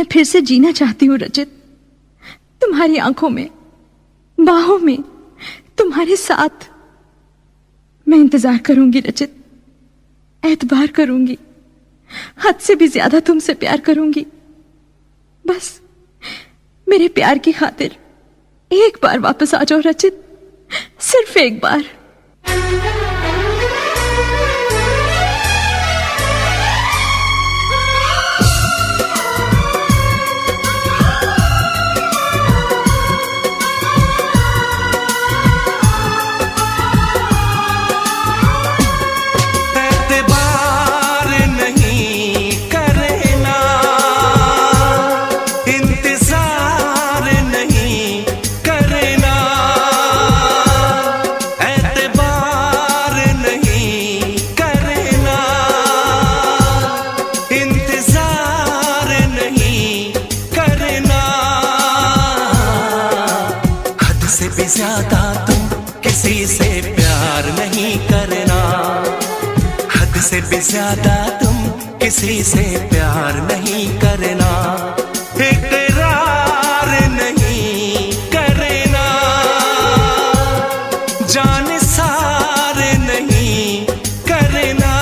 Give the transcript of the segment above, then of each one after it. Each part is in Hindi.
मैं फिर से जीना चाहती हूँ रचित, तुम्हारी आंखों में, बाहों में, तुम्हारे साथ। मैं इंतजार करूंगी रचित, एतबार करूंगी, हद से भी ज्यादा तुमसे प्यार करूंगी। बस मेरे प्यार की खातिर एक बार वापस आ जाओ रचित, सिर्फ एक बार। ज्यादा तुम किसी से प्यार नहीं करना, हद से भी ज्यादा तुम किसी से प्यार नहीं करना, इकरार नहीं करना, जान सार नहीं करना,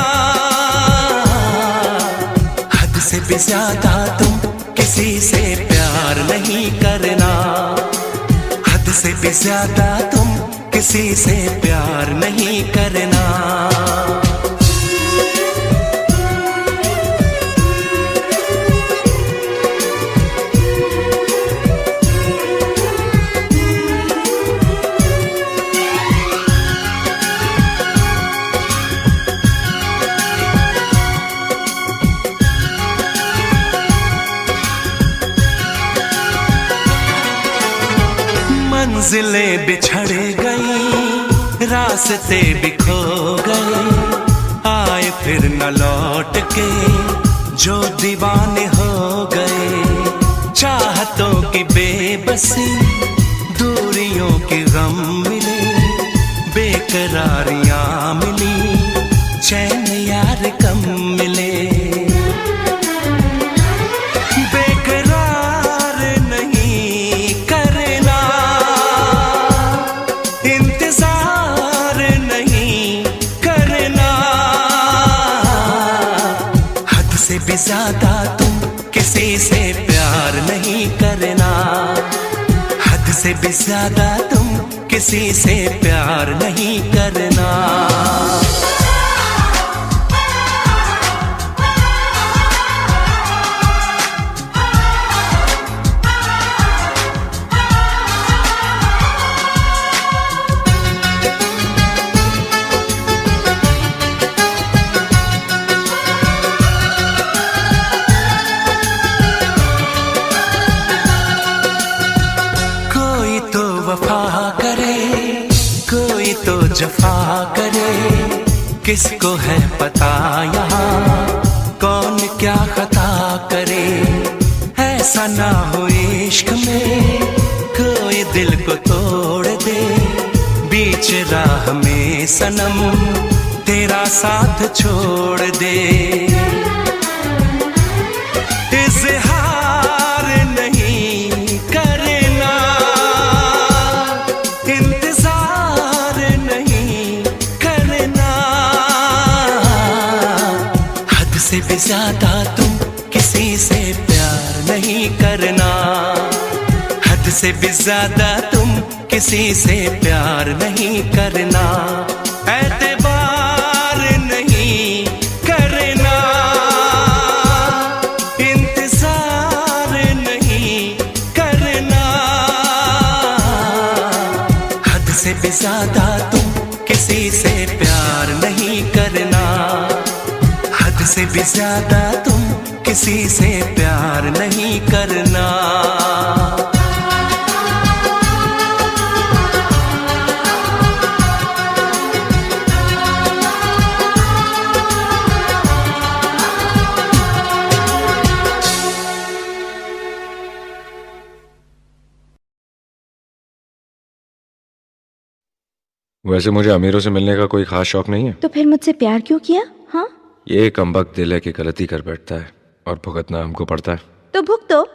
हद से भी ज्यादा तुम किसी से प्यार नहीं करना, से भी ज्यादा तुम किसी से प्यार नहीं करना। मंजिलें बिछड़ गई, रास्ते भी खो गए, आए फिर न लौट के जो दीवाने हो गए, चाहतों की बेबसी, दूरियों के गम मिले, बेकरारियां मिली, चैन यार कम मिले, भी ज्यादा तुम किसी से प्यार नहीं करना, हद से भी ज्यादा तुम किसी से प्यार नहीं करना। जफा करे, किसको है पता यहाँ कौन क्या खता करे, ऐसा ना हो इश्क में कोई दिल को तोड़ दे, बीच राह में सनम तेरा साथ छोड़ दे, इज़हार नहीं करना, से भी ज्यादा तुम किसी से प्यार नहीं करना, हद से भी ज्यादा तुम किसी से प्यार नहीं करना, एतबार नहीं करना, इंतजार नहीं करना, हद से भी ज्यादा तुम किसी से प्यार नहीं करना, से भी ज्यादा तुम किसी से प्यार नहीं करना। वैसे मुझे अमीरों से मिलने का कोई खास शौक नहीं है। तो फिर मुझसे प्यार क्यों किया? हाँ, ये कमबख्त दिल है कि गलती कर बैठता है और भुगतना हमको पड़ता है। तो भुगतो।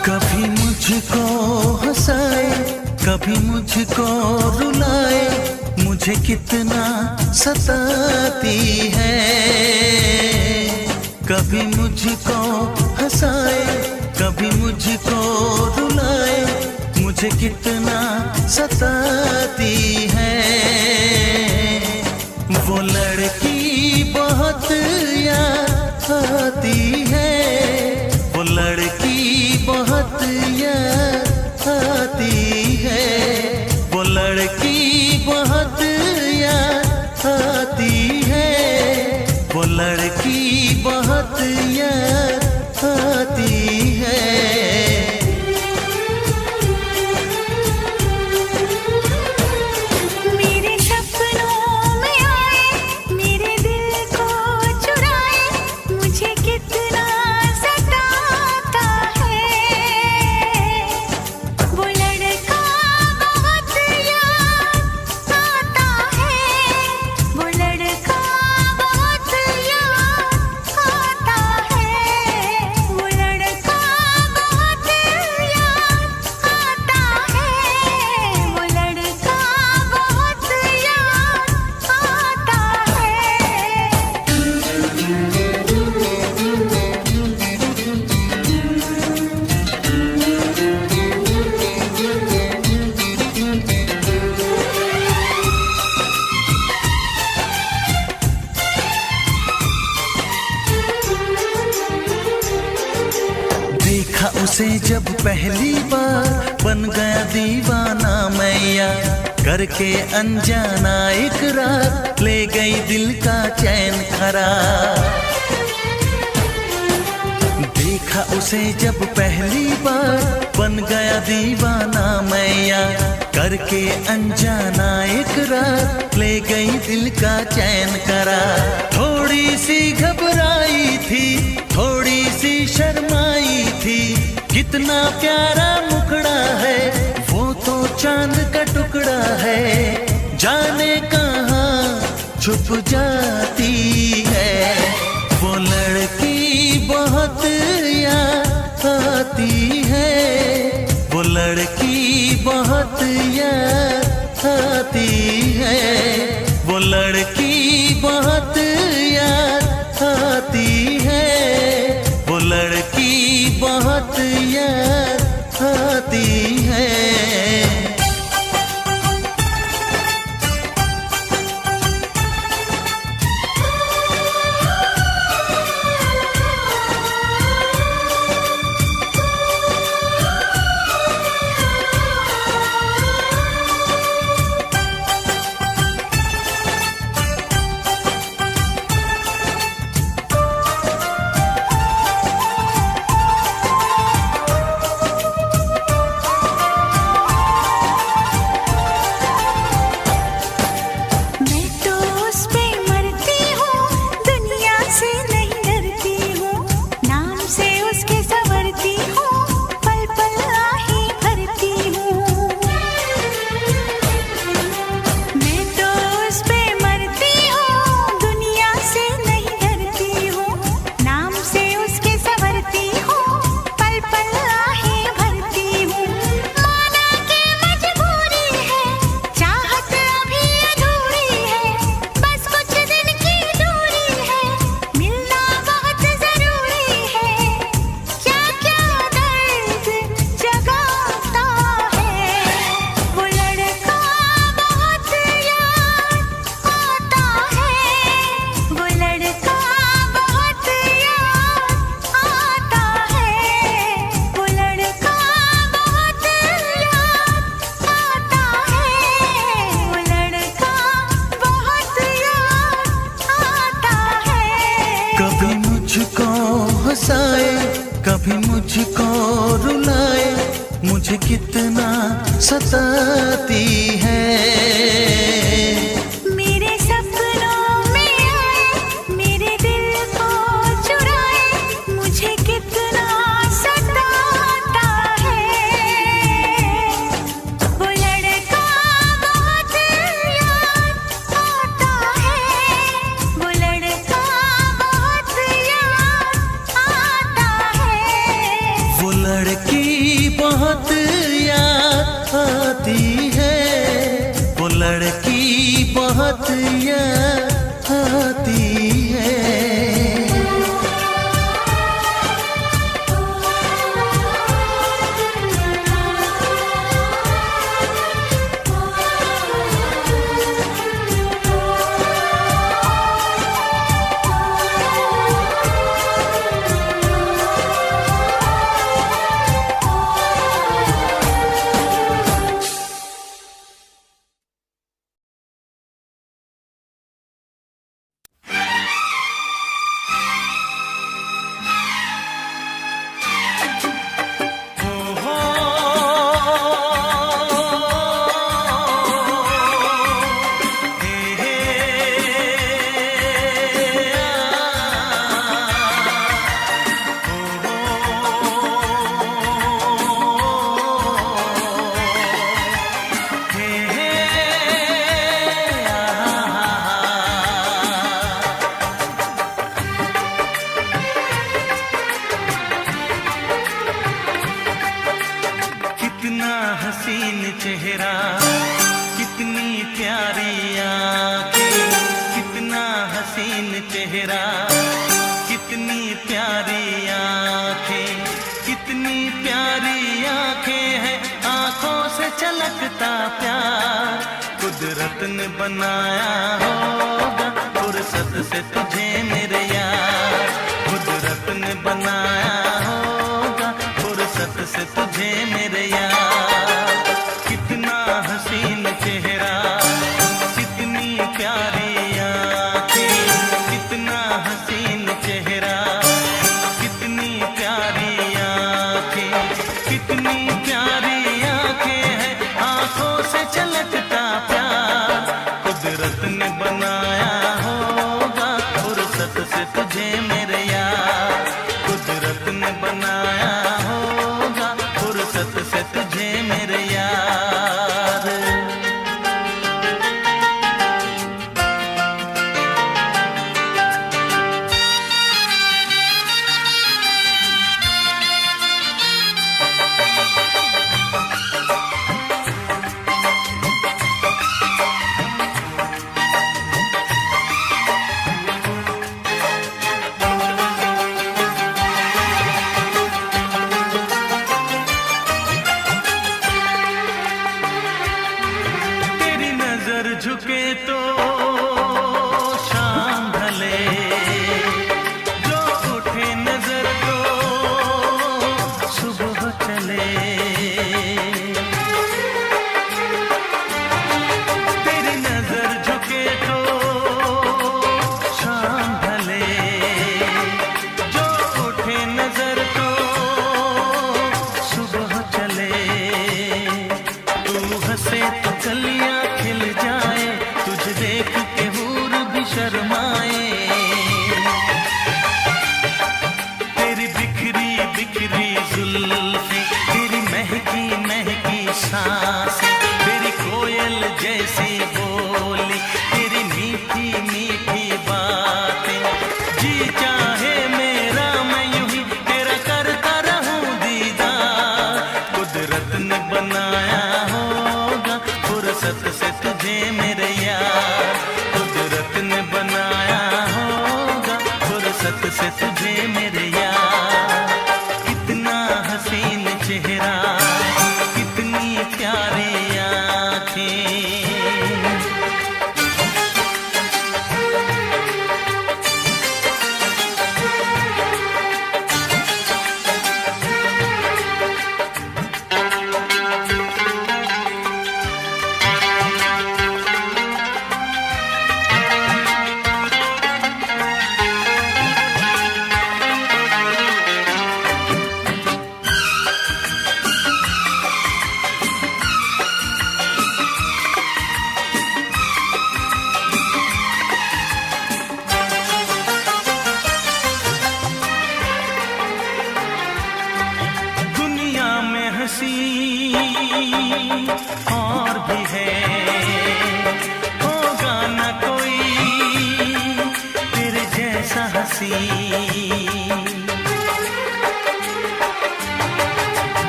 कभी मुझको हंसाए, कभी मुझको रुलाए, मुझे कितना सताती है। कभी मुझको हंसाए, कभी मुझको रुलाए, मुझे कितना सताती है। वो लड़की बहुत याद आती है, वो लड़की बहुत याद आती है, वो लड़की बहुत याद आती है, वो लड़की बहुत याद आती है। मेरे सपनों में आए, मेरे दिल को चुराए, मुझे कितना सताता है। वो लड़का बहुत याद आता है, वो लड़का बहुत याद आता है, वो लड़का बहुत याद आता है, वो लड़का बहुत याद आता देखा उसे जब पहली बार, बन गया दीवाना मैया, करके अनजाना इकरार, ले गई दिल का चैन करार। देखा उसे जब पहली बार, बन गया दीवाना मैया, करके अनजाना इकरार, ले गई दिल का चैन करार। थोड़ी सी घबराई थी, थोड़ी सी शर्माई थी, कितना प्यारा मुखड़ा है, वो तो चांद का टुकड़ा है, जाने कहाँ छुप जाती है। वो लड़की बहुत याद आती है, वो लड़की बहुत याद आती है, वो लड़की बहुत याद आती है, वो लड़की बहुत याद आती है। मुझे कितना सताती है। मेरे सपनों में आए, मेरे दिल को चुराए, मुझे कितना सताता है। वो लड़का बहुत याद आता है, वो लड़का बहुत याद आता है। वो लड़की बहुत याद आती है, वो लड़की बहुत याद आती है। कितना हसीन चेहरा, कितनी प्यारी आंखें, कितना हसीन चेहरा, कितनी प्यारी आंखें, कितनी प्यारी आंखें हैं, आंखों से छलकता प्यार कुदरत ने बनाया होगा फुर्सत से तुझे मेरे यार, कुदरत ने बनाया होगा फुर्सत से तुझे मेरे यार। कितना हसीन चेहरा, कितनी प्यारी आंखें, कितना हसीन चेहरा, कितनी प्यारी आंखें, कितनी प्यारी आंखें हैं, आंखों से छलकता प्यार कुदरत ने बनाया होगा फुर्सत से तुझे मेरे यार, कुदरत ने बनाया होगा फुर्सत से तुझे मेरे यार। तेरी नजर झुके तो शाम ढले, जो उठे नजर तो सुबह चले। तेरी नजर झुके तो शाम ढले, जो उठे नजर तो सुबह चले। तू हंसे तो कलियां खिल जाए, तुझे देख के हूर भी शर्माए। तेरी बिखरी बिखरी जुल्फें, तेरी महकी हंसी और भी है, होगा न कोई तेरे जैसा हंसी।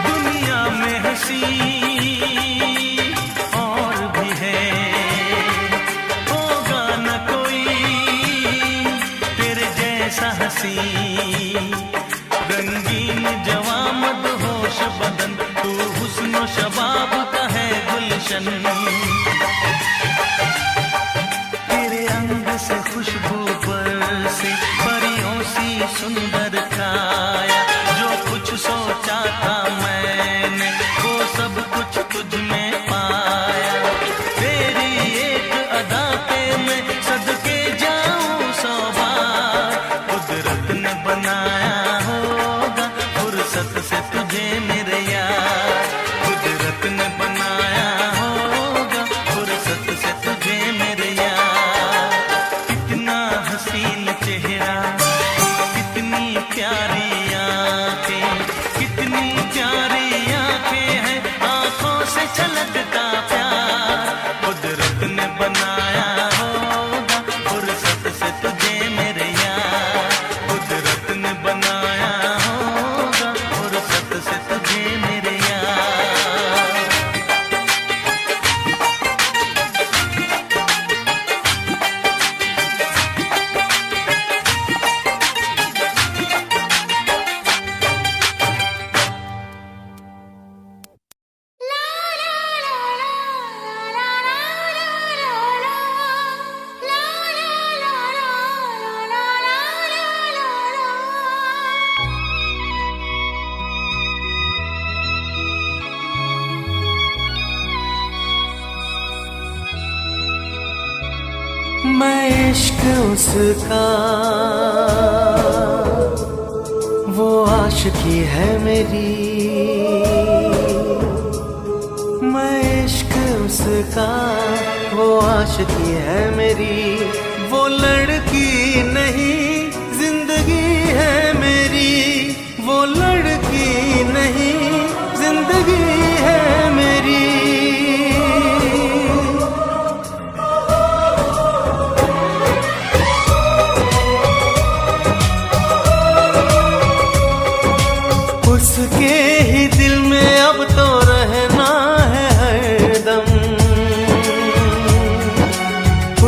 दुनिया में हंसी और भी है, होगा न कोई तेरे जैसा हंसी। रंगीन जवां मदहोश बदन, तू हुस्न शबाब का है गुलशन। तेरे अंग से खुशबू बरसे, परियों सी सुंदर काया। जो कुछ सोचा था मैंने वो सब कुछ तुझ में पाया। तेरी एक अदा पे मैं सदके जाऊं 100 बार। कुदरत ने बनाया होगा फुर्सत से तुझे मेरे यार। कुदरत ने बनाया होगा फुर्सत से तुझे मेरे यार। कितना हसीन चेहरा, कितनी प्यारी आंखें, कितनी प्यारी आंखें हैं, आंखों से छलकता प्यार। कुदरत ने बनाया होगा फुर्सत से तुझे मेरे यार। कुदरत ने बनाया होगा फुर्सत से तुझे मेरे यार। मैं इश्क उसका, वो आशिकी है मेरी। मैं इश्क उसका, वो आशिकी है मेरी। वो लड़की नहीं जिंदगी है मेरी। वो लड़की नहीं जिंदगी है मेरी। उसके ही दिल में अब तो रहना है हरदम।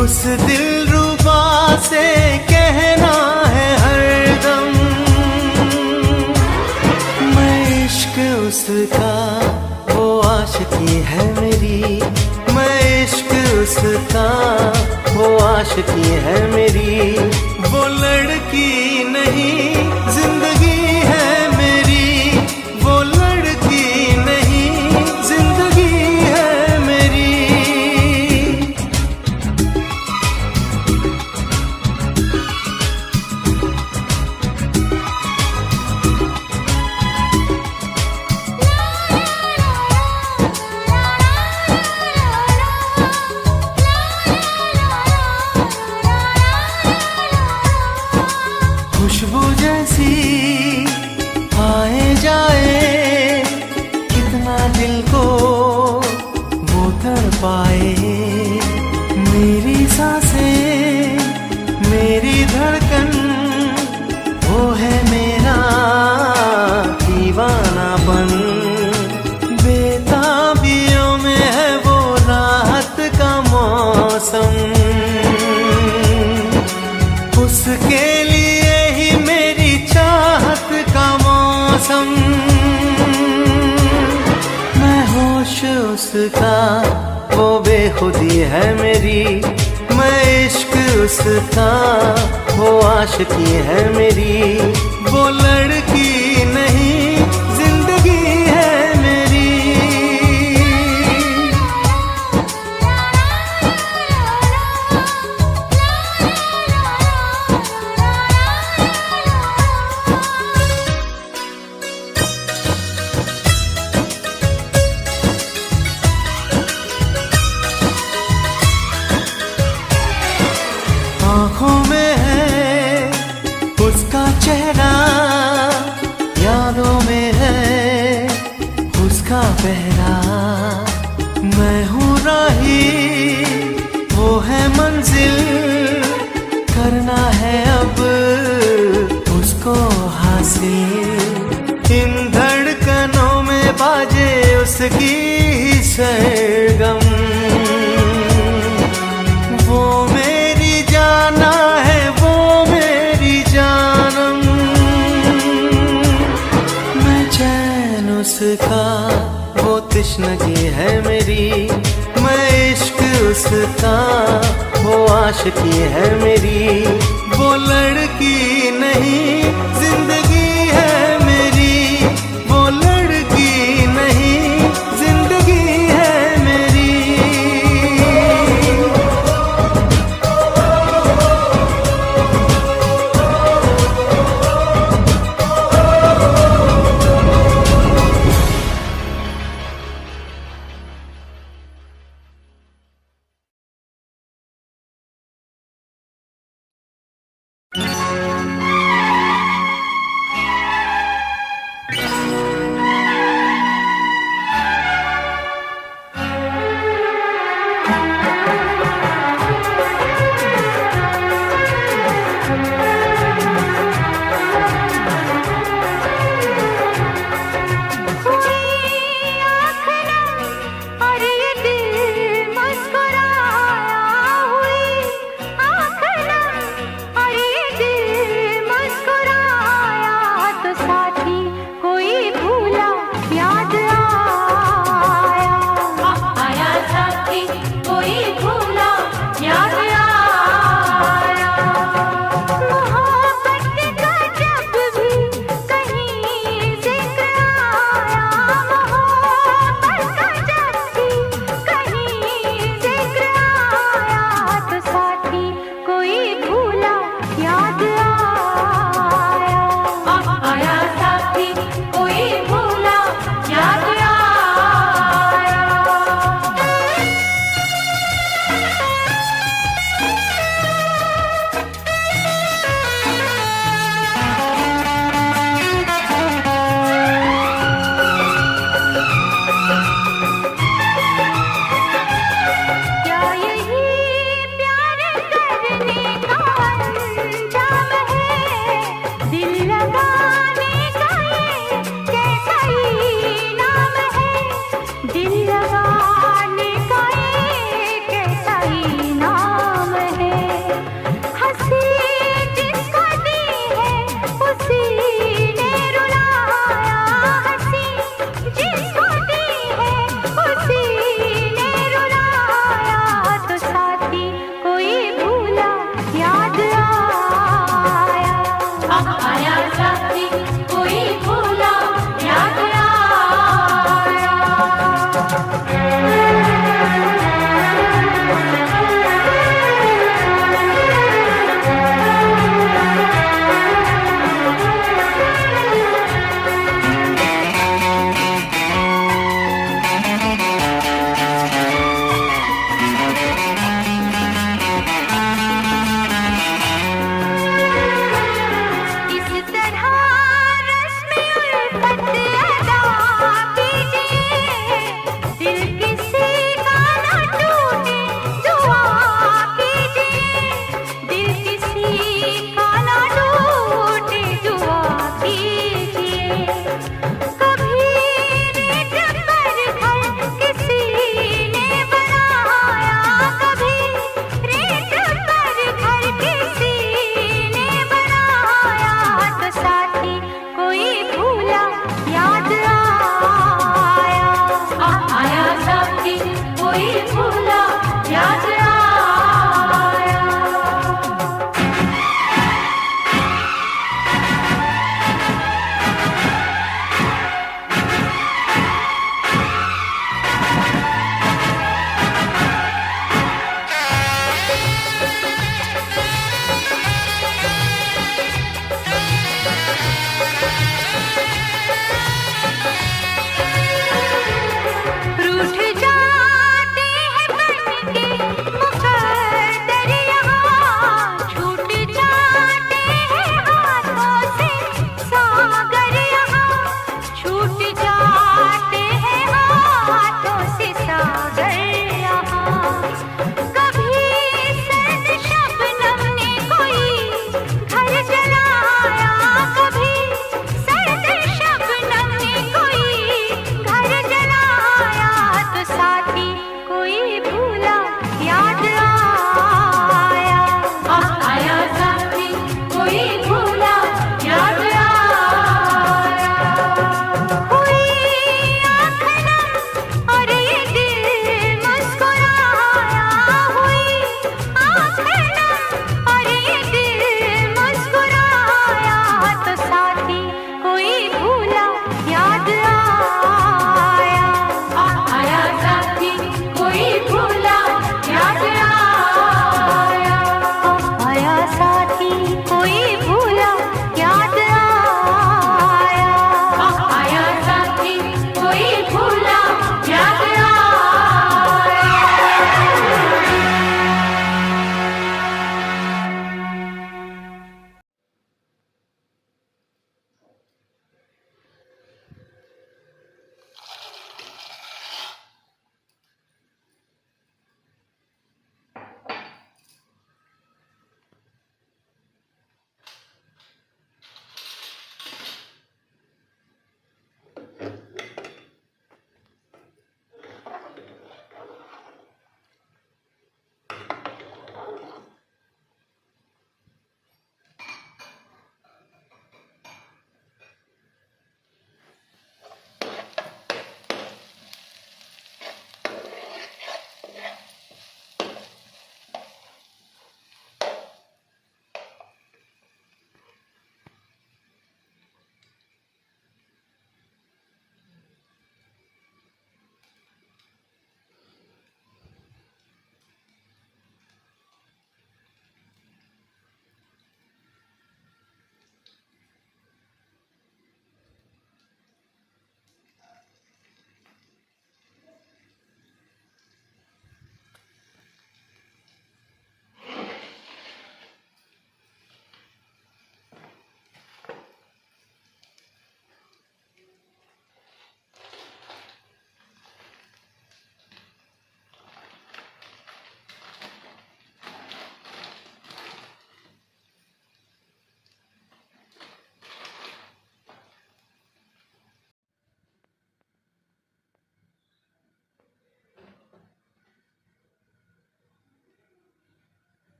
उस दिलरुबा से कहना है हरदम। मैं इश्क उसका, वो आशिकी है मेरी। मैं इश्क उसका, वो आशिकी है मेरी। वो लड़की नहीं जिंदगी है मेरी। वो लड़की नहीं जिंदगी है मेरी। खुशबू जैसी आए जाए, कितना दिल को वो तड़पाए। मेरी सांसें, मेरी धड़कन, वो है मेरा दीवानापन। बेताबियों में है वो राहत का मौसम। उसके लिए ही मेरी चाहत का मौसम। मैं होश उसका, वो बेखुदी है मेरी। मैं इश्क उसका, वो आशिकी है मेरी। वो लड़की नहीं जिंदगी है मेरी। आँखों में है उसका चेहरा, उसका पहरा, मैं हूँ राही, वो है मंजिल, करना है अब उसको हासिल। इन धड़कनों में बाजे उसकी ही सरगम, वो मेरी जाना है, वो मेरी जानम। मैं चैन उसका, वो तिश्नगी है मेरी, मैं इश्क उसका, वो आशिकी है मेरी। वो लड़की नहीं जिंदगी है मेरी, वो लड़की नहीं जिंदगी है मेरी।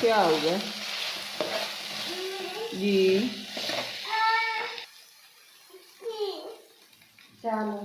क्या होगा जी? चलो